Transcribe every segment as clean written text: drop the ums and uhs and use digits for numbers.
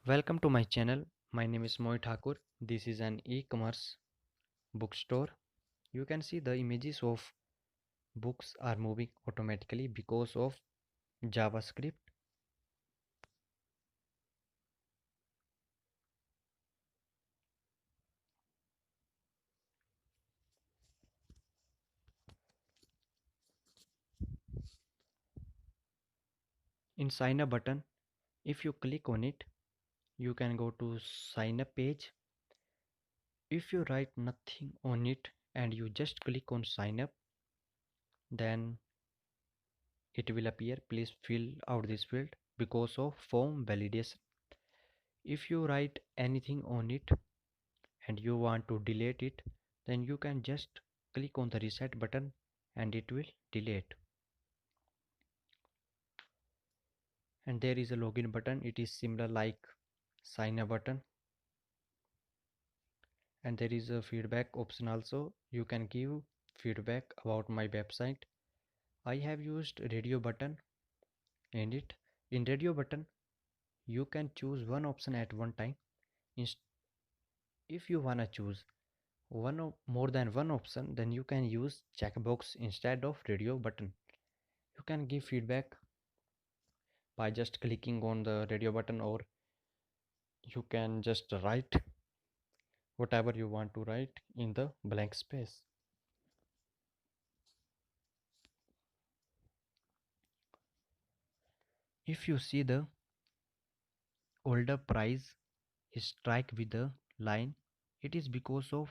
Welcome to my channel. My name is Moy Thakur. This is an e-commerce bookstore. You can see the images of books are moving automatically because of JavaScript. In sign up button, if you click on it, you can go to sign up page. If you write nothing on it and you just click on sign up, then it will appear. Please fill out this field because of form validation. If you write anything on it and you want to delete it, then you can just click on the reset button and it will delete. And there is a login button. It is similar like sign up button. And there is a feedback option also. You can give feedback about my website. I have used radio button and it in radio button you can choose one option at one time. If you wanna choose more than one option, then you can use checkbox instead of radio button. You can give feedback by just clicking on the radio button, or you can just write whatever you want to write in the blank space. If you see the older price strike with the line, it is because of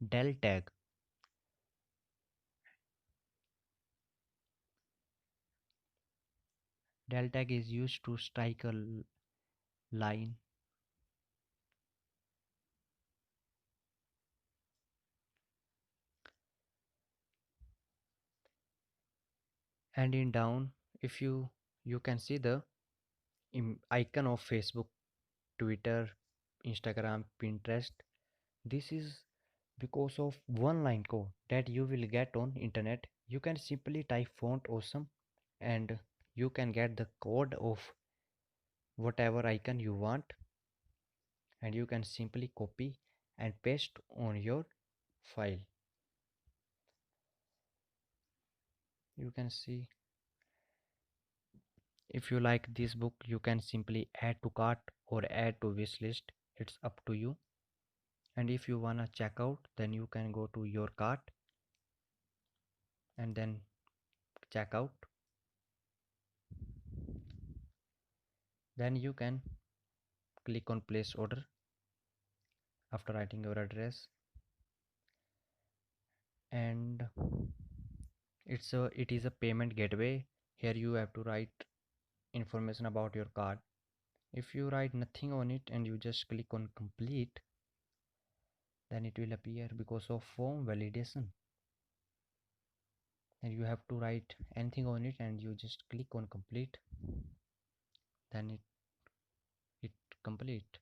del tag. Del tag is used to strike a line. And in down, if you can see the icon of Facebook, Twitter, Instagram, Pinterest. This is because of one line code that you will get on internet. You can simply type font awesome and you can get the code of whatever icon you want, and you can simply copy and paste on your file. You can see, if you like this book, you can simply add to cart or add to wish list. It's up to you. And if you wanna check out, then you can go to your cart and then check out. Then you can click on place order after writing your address, and it is a payment gateway. Here you have to write information about your card. If you write nothing on it and you just click on complete, then it will appear because of form validation. And you have to write anything on it and you just click on complete, then it complete.